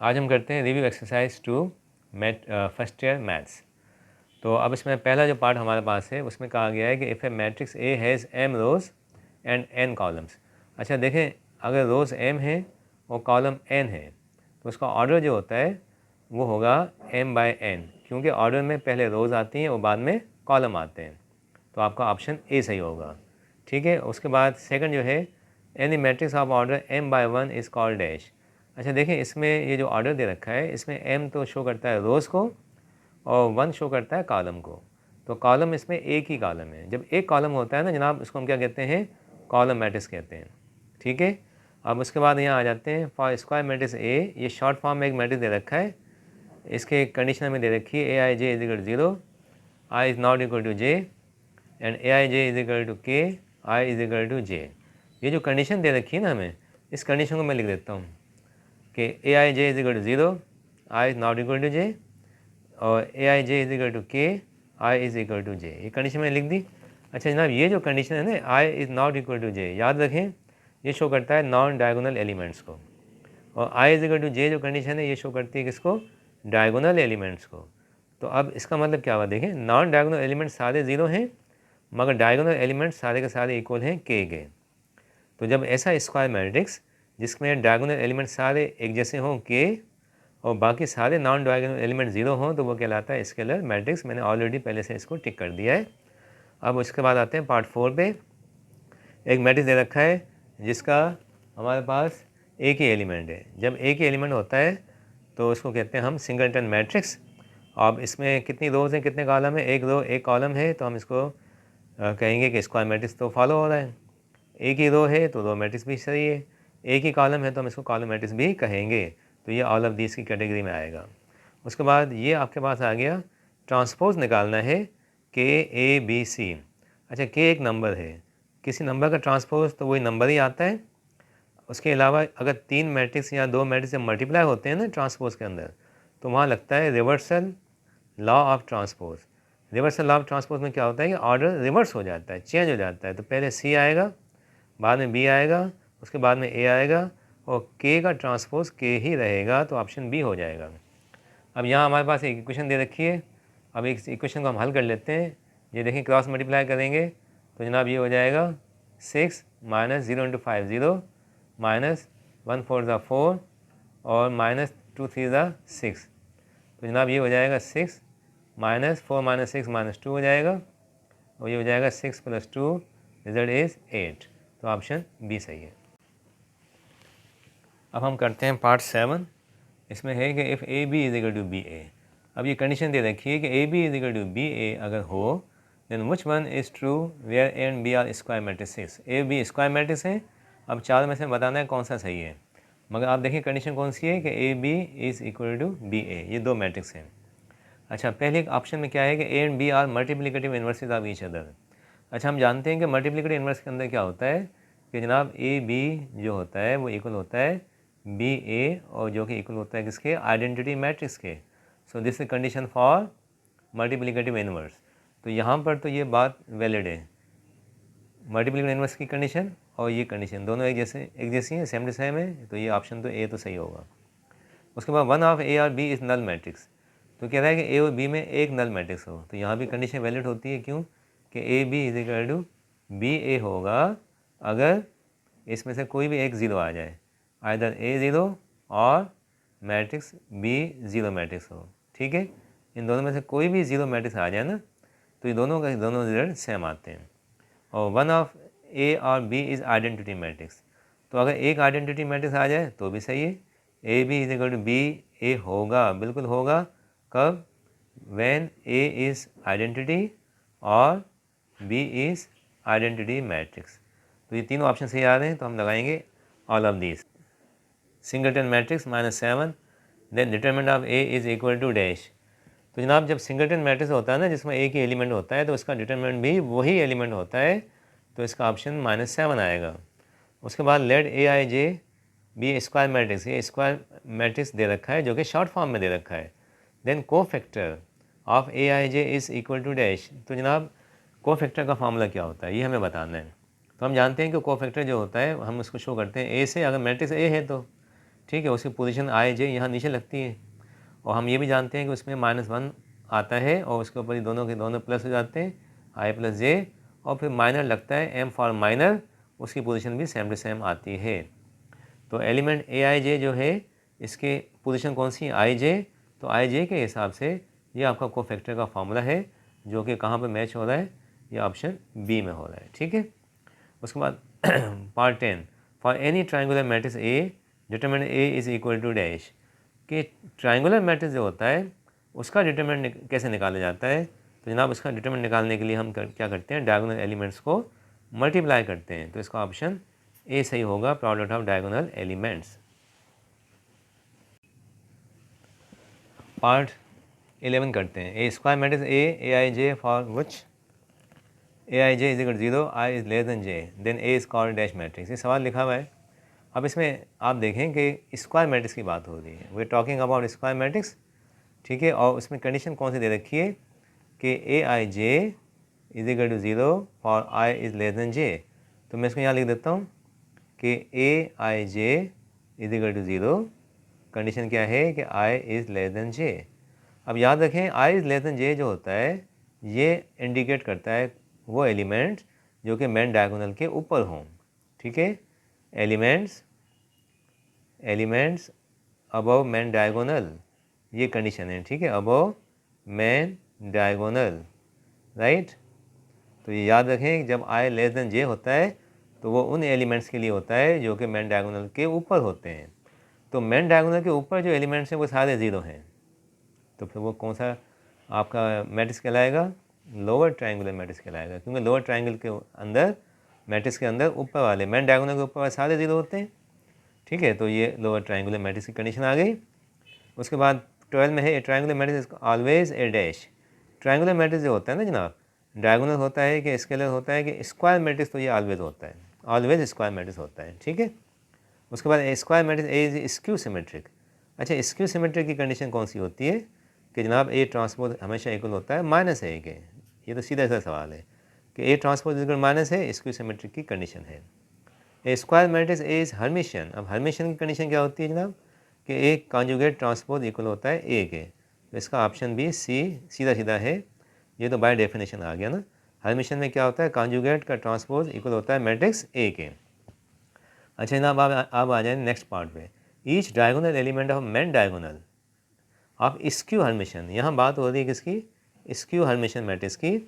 आज हम करते हैं review exercise 2 first year maths. तो अब इसमें पहला जो पार्ट हमारे पास है उसमें कहा गया है कि if a matrix A has m rows and n columns. अच्छा देखें, अगर रोज़ m है और कॉलम n है तो उसका ऑर्डर जो होता है वो होगा m/n, क्योंकि ऑर्डर में पहले रोज़ आती हैं और बाद में कॉलम आते हैं। तो आपका ऑप्शन ए सही होगा। ठीक है, उसके बाद सेकंड जो है, any matrix of order m/1 is called dash. अच्छा देखें, इसमें ये जो ऑर्डर दे रखा है इसमें m तो शो करता है रोज़ को और 1 शो करता है कॉलम को। तो कॉलम इसमें एक ही कॉलम है। जब एक कॉलम होता है ना जनाब, उसको हम क्या कहते हैं? कॉलम मैट्रिक्स कहते हैं। ठीक है, अब उसके बाद यहाँ आ जाते हैं फॉर स्क्वायर मैट्रिक्स ए। ये शॉर्ट फॉर्म में एक मैट्रिक्स दे रखा है, इसके कंडीशन में दे रखी है aij is equal to 0, i is not equal to j and aij is equal to k, i is equal to j। ये जो कंडीशन दे रखी है ना हमें, इस कंडीशन को मैं लिख देता हूँ कि aij is equal to 0, i is not equal to j और aij is equal to k, i is equal to j। ये कंडीशन मैंने लिख दी। अच्छा जनाब, ये जो कंडीशन है ना i is not equal to j, याद रखें ये शो करता है नॉन डायगोनल एलिमेंट्स को, और i is equal to j जो कंडीशन है ये शो करती है किसको? डायगोनल एलिमेंट्स को। तो अब इसका मतलब क्या हुआ? देखें, नॉन डायगोनल एलिमेंट्स सारे ज़ीरो हैं मगर डायगोनल एलिमेंट्स सारे के सारे इक्वल हैं k के। तो जब ऐसा स्क्वायर मैट्रिक्स जिसमें डायगोनल एलिमेंट्स सारे एक जैसे हों k और बाकी सारे नॉन डायगोनल एलिमेंट ज़ीरो हों तो वो कहलाता है स्केलर मैट्रिक्स। मैंने ऑलरेडी पहले से इसको टिक कर दिया है। अब उसके बाद आते हैं पार्ट 4 पे। एक मैट्रिक्स दे रखा है जिसका हमारे पास एक ही एलिमेंट है। जब एक ही एलिमेंट होता है तो उसको कहते हैं हम सिंगलटन मैट्रिक्स। अब इसमें कितनी रोज़ हैं, कितने कॉलम है? एक रो एक कॉलम है, तो हम इसको कहेंगे कि स्क्वायर मैट्रिक्स तो फॉलो हो रहा है। एक ही रो है तो रो मैट्रिक्स भी सही है, एक ही कॉलम है तो हम इसको कॉलम मैट्रिक्स भी कहेंगे। तो ये ऑल ऑफ दीज की कैटेगरी में आएगा। उसके बाद ये आपके पास आ गया, ट्रांसपोज निकालना है के ए बी सी। अच्छा, के एक नंबर है, किसी नंबर का ट्रांसपोज तो वही नंबर ही आता है। उसके अलावा अगर 3 मैट्रिक्स या 2 मैट्रिक्स से मल्टीप्लाई होते हैं ना ट्रांसपोज के अंदर, तो वहाँ लगता है reversal law of transpose. Reversal law of transpose में क्या होता है कि ऑर्डर रिवर्स हो जाता है, चेंज हो जाता है। तो पहले सी आएगा, बाद में बी आएगा, उसके बाद में ए आएगा और के का ट्रांसपोज के ही रहेगा, तो ऑप्शन बी हो जाएगा। अब यहाँ हमारे पास एक इक्वेशन दे रखी है। अब एक इक्वेशन को हम हल कर लेते हैं। ये देखिए, क्रॉस मल्टीप्लाई करेंगे तो जनाब ये हो जाएगा 6 माइनस 0 इंटू 5 0 माइनस 1 4 ज़ा 4 और माइनस 2 3 ज़ा 6। तो जनाब ये हो जाएगा 6 माइनस 4 माइनस 6 माइनस 2 हो जाएगा और ये हो जाएगा 6 प्लस 2, रिजल्ट इज़ 8। तो ऑप्शन बी सही है। अब हम करते हैं पार्ट 7। इसमें है कि if A B is equal to be A. अब ये कंडीशन दे रखी है कि A B is equal to be ए अगर हो then which one is true where A and B are square matrix. A B square matrix है। अब चार में से बताना है कौन सा सही है, मगर आप देखिए कंडीशन कौन सी है कि ए B is equal to be A, ये दो मैट्रिक्स हैं। अच्छा, पहले ऑप्शन में क्या है कि A and B are multiplicative inverses of each other. अच्छा, हम जानते हैं कि मल्टीप्लिकेटिव इन्वर्स के अंदर क्या होता है कि जनाब ए बी जो होता है वो इक्वल होता है बी ए, और जो कि इक्वल होता है किसके? आइडेंटिटी मैट्रिक्स के। So this is condition for multiplicative inverse. तो यहाँ पर तो ये बात वैलिड है, मल्टीप्लिकेटिव इन्वर्स की कंडीशन और ये कंडीशन दोनों एक जैसी हैं, सेम टू सेम है। तो ये ऑप्शन तो ए तो सही होगा। उसके बाद वन ऑफ ए और बी इज़ नल मैट्रिक्स। तो कह रहा है कि ए और बी में एक नल मैट्रिक्स हो, तो यहाँ भी कंडीशन वैलिड होती है। क्यों? कि A B is equal to be A होगा अगर इसमें से कोई भी एक ज़ीरो आ जाए, आइदर ए ज़ीरो और मैट्रिक्स बी ज़ीरो मैट्रिक्स हो। ठीक है, इन दोनों में से कोई भी ज़ीरो मैट्रिक्स आ जाए ना तो ये दोनों का दोनों रिजल्ट सेम आते हैं। और वन ऑफ ए और बी इज़ आइडेंटिटी मैट्रिक्स। तो अगर एक आइडेंटिटी मैट्रिक्स आ जाए तो भी सही है। A B is equal to be A होगा, बिल्कुल होगा। कब? व्हेन ए इज़ आइडेंटिटी और बी इज़ आइडेंटिटी मैट्रिक्स। तो ये तीनों ऑप्शन सही आ रहे हैं, तो हम लगाएंगे all of these. Singleton matrix -7, then determinant of A is equal to dash. तो जनाब जब सिंगलटन मैट्रिक्स होता है ना जिसमें एक ही एलिमेंट होता है तो उसका डिटरमिनेंट भी वही एलिमेंट होता है, तो इसका ऑप्शन -7 आएगा। उसके बाद लेट ए आई जे बी स्क्वायर मैट्रिक्स। ये स्क्वायर मैट्रिक्स दे रखा है जो कि शॉर्ट फॉर्म में दे रखा है। Then cofactor of A I j is equal to dash. तो जनाब को फैक्टर का फार्मूला क्या होता है ये हमें बताना है। तो हम जानते हैं कि को फैक्टर जो होता है हम उसको शो करते हैं ए से, अगर मैट्रिक्स ए है तो। ठीक है, उसकी पोजीशन आई जे यहाँ नीचे लगती है, और हम ये भी जानते हैं कि उसमें -1 आता है और उसके ऊपर ही दोनों के दोनों प्लस हो जाते हैं, आई प्लस जे, और फिर माइनर लगता है, एम फॉर माइनर, उसकी पोजीशन भी सेम टू सेम आती है। तो एलिमेंट ए आई जे जो है इसके पोजीशन कौन सी है, आई जे, तो आई जे के हिसाब से ये आपका कोफैक्टर का फॉर्मूला है जो कि कहाँ पे मैच हो रहा है, ये ऑप्शन बी में हो रहा है। ठीक है, उसके बाद part 10, for any triangular matrix A determinant A is equal to dash, कि ट्राइंगुलर मैट्रिक्स जो होता है उसका डिटरमिनेंट कैसे निकाला जाता है। तो जनाब उसका डिटरमिनेंट निकालने के लिए हम क्या करते हैं, डायगोनल एलिमेंट्स को मल्टीप्लाई करते हैं। तो इसका ऑप्शन ए सही होगा, product of diagonal elements. Part 11 करते हैं, A square matrix A I J for which A I J is equal to 0, I is less than J, then A is called dash matrix. ये सवाल लिखा हुआ है। अब इसमें आप देखें कि स्क्वायर मैट्रिक्स की बात हो रही है, we are talking about square matrix. ठीक है, और उसमें कंडीशन कौन सी दे रखी है कि A I J is equal to 0 for I is less than J. तो मैं इसको यहाँ लिख देता हूँ कि A I J is equal to 0, condition क्या है कि I is less than J. अब याद रखें I is less than J जो होता है ये इंडिकेट करता है वो एलिमेंट्स जो कि मेन डायगोनल के ऊपर हों। ठीक है, एलिमेंट्स अबव मेन डायगोनल, ये कंडीशन है। ठीक है, अबव मेन डायगोनल, राइट। तो ये याद रखें जब आई लेस देन जे होता है तो वो उन एलिमेंट्स के लिए होता है जो कि मेन डायगोनल के ऊपर होते हैं। तो मेन डायगोनल के ऊपर जो एलिमेंट्स हैं वो सारे 0 हैं, तो फिर वो कौन सा आपका मैट्रिक्स कहलाएगा, लोअर ट्रायंगुलर मैट्रिक्स कहलाएगा, क्योंकि लोअर ट्रायंगल के अंदर मैट्रिक्स के अंदर ऊपर वाले मेन डायगोनल के ऊपर वाले सारे 0 होते हैं। ठीक है, तो ये लोअर ट्रायंगुलर मैट्रिक्स की कंडीशन आ गई। उसके बाद 12 में है A triangular matrix always A dash. Triangular matrix जो होता है ना जनाब, डायगोनल होता है कि स्केलर होता है कि स्क्वायर मैट्रिक्स, तो ये ऑलवेज होता है, ऑलवेज स्क्वायर मैट्रिक्स होता है। ठीक है, उसके बाद square matrix A is skew symmetric. अच्छा, स्क्यू सिमेट्रिक की कंडीशन कौन सी होती है कि जनाब ए ट्रांसपोज हमेशा इक्वल होता है माइनस ए के। ये तो सीधा सा सवाल है कि ए ट्रांसपोज इक्वल माइनस है, स्क्यू सिमेट्रिक की कंडीशन है। A square matrix A is Hermitian. अब हर्मिशियन की कंडीशन क्या होती है जनाब कि ए कॉन्जुगेट ट्रांसपोज इक्वल होता है ए के। तो इसका ऑप्शन भी सी सीधा सीधा है, ये तो बाय डेफिनेशन आ गया ना। हर्मिशियन में क्या होता है, कॉन्जुगेट का ट्रांसपोज इक्वल होता है मैट्रिक्स ए के। अच्छा जनाब अब आ जाए नेक्स्ट पार्ट पे, each diagonal element of main diagonal of skew Hermitian. यहाँ बात हो रही है किसकी, स्क्यू हर्मिशियन मैट्रिक्स की।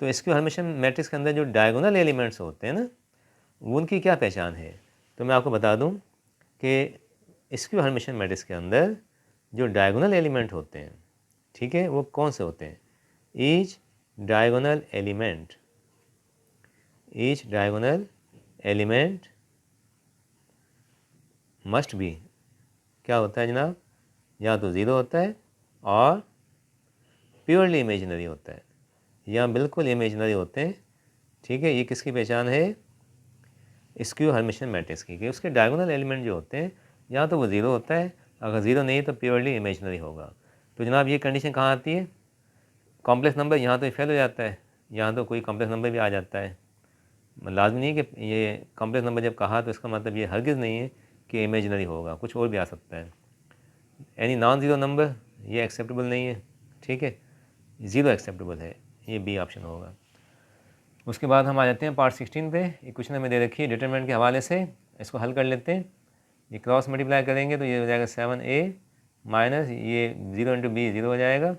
तो स्क्यू हर्मिशियन मैट्रिक्स के अंदर जो डायगोनल एलिमेंट्स होते हैं ना, उनकी क्या पहचान है। तो मैं आपको बता दूं कि स्क्यू हर्मिशियन मैट्रिक्स के अंदर जो डायगोनल एलिमेंट होते हैं, ठीक है, वो कौन से होते हैं, each diagonal element must be, क्या होता है जनाब, या तो 0 होता है और प्योरली इमेजिनरी होता है, या बिल्कुल इमेजिनरी होते हैं। ठीक है, ये किसकी पहचान है, स्क्यू हर्मिशियन मैट्रिक्स की, कि उसके डायगोनल एलिमेंट जो होते हैं या तो वो 0 होता है, अगर 0 नहीं तो प्योरली इमेजिनरी होगा। तो जनाब ये कंडीशन कहाँ आती है, कॉम्प्लेक्स नंबर यहाँ तो फेल हो जाता है, यहाँ तो कोई कॉम्प्लेक्स नंबर भी आ जाता है। लाजमी नहीं कि ये कॉम्प्लेक्स नंबर जब कहा तो इसका मतलब ये हरगिज़ नहीं है कि इमेजिनरी होगा, कुछ और भी आ सकता है। एनी नॉन ज़ीरो नंबर ये एक्सेप्टेबल नहीं है। ठीक है, 0 एक्सेप्टेबल है, ये बी ऑप्शन होगा। उसके बाद हम आ जाते हैं पार्ट 16 पे। ये क्वेश्चन हमें दे रखी है डिटरमिनेंट के हवाले से, इसको हल कर लेते हैं। ये क्रॉस मल्टीप्लाई करेंगे तो ये हो जाएगा 7a माइनस ये 0 इंटू बी 0 हो जाएगा।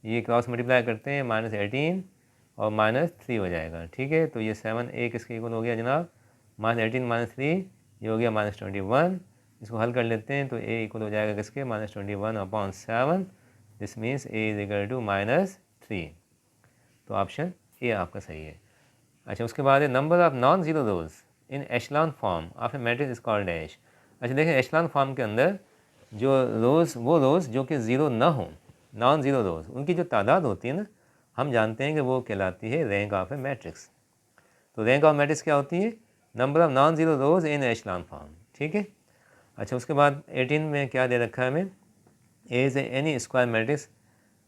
ये क्रॉस मल्टीप्लाई करते हैं -18 और -3 हो जाएगा। ठीक है, तो ये 7a किसके इक्वल हो गया जनाब, -18 -3 ये हो गया -21। इसको हल कर लेते हैं तो a इक्वल हो जाएगा किसके, -21/7। This means a is equal to -3। तो ऑप्शन ए आपका सही है। अच्छा, उसके बाद है number of non zero rows in echelon form of A matrix is called dash. अच्छा देखें, एशलॉन फॉर्म के अंदर जो रोज़, वो रोज़ जो कि ज़ीरो ना हो, नॉन ज़ीरो रोज़, उनकी जो तादाद होती है ना, हम जानते हैं कि वो कहलाती है रैंक ऑफ ए मैट्रिक्स। तो रैंक ऑफ मैट्रिक्स क्या होती है, number of non zero rose in echelon form. ठीक है, अच्छा उसके बाद 18 में क्या दे रखा है हमें, A is any square matrix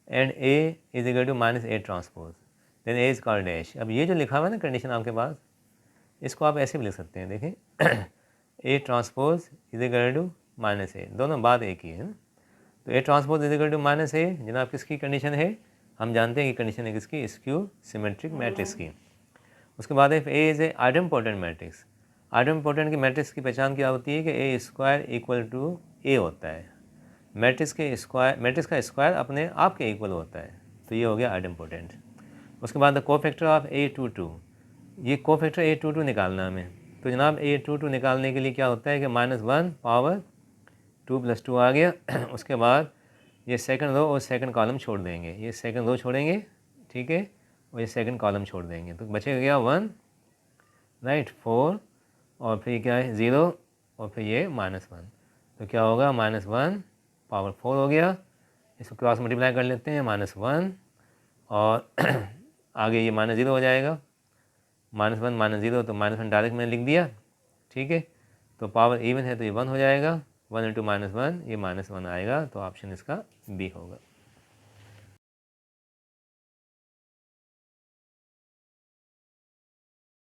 and A is equal to -a transpose, then A is called dash. अब ये जो लिखा हुआ है ना कंडीशन आपके पास, इसको आप ऐसे भी लिख सकते हैं, देखें A transpose is equal to minus A, दोनों बात एक ही है ना। तो A transpose is equal to minus A, जनाब किसकी कंडीशन है, हम जानते हैं कि कंडीशन है किसकी, स्क्यू सिमेट्रिक मैट्रिक्स की। उसके बाद if A is a idempotent matrix, idempotent की मैट्रिक्स की पहचान क्या होती है कि ए स्क्वायर इक्वल टू ए होता है, मैट्रिक्स का स्क्वायर अपने आप के इक्वल होता है, तो ये हो गया आइडेम्पोटेंट। उसके बाद द कोफैक्टर ऑफ A22, ये कोफैक्टर A22 निकालना हमें, तो जनाब A22 निकालने के लिए क्या होता है कि -1 पावर 2 + 2 आ गया। उसके बाद ये सेकंड रो और सेकंड कॉलम छोड़ देंगे, ये सेकंड रो छोड़ेंगे, ठीक है, और ये सेकंड कॉलम छोड़ देंगे, तो बचेगा क्या 1, राइट, 4, और फिर क्या है 0, और फिर ये -1, तो क्या होगा -1 पावर 4 हो गया। इसको क्रॉस मल्टीप्लाई कर लेते हैं, -1 और आगे ये -0 हो जाएगा, -1 -0, तो -1 डायरेक्ट मैंने लिख दिया, ठीक है। तो पावर इवन है तो ये 1 हो जाएगा, 1 × -1 ये -1 आएगा, तो ऑप्शन इसका बी होगा।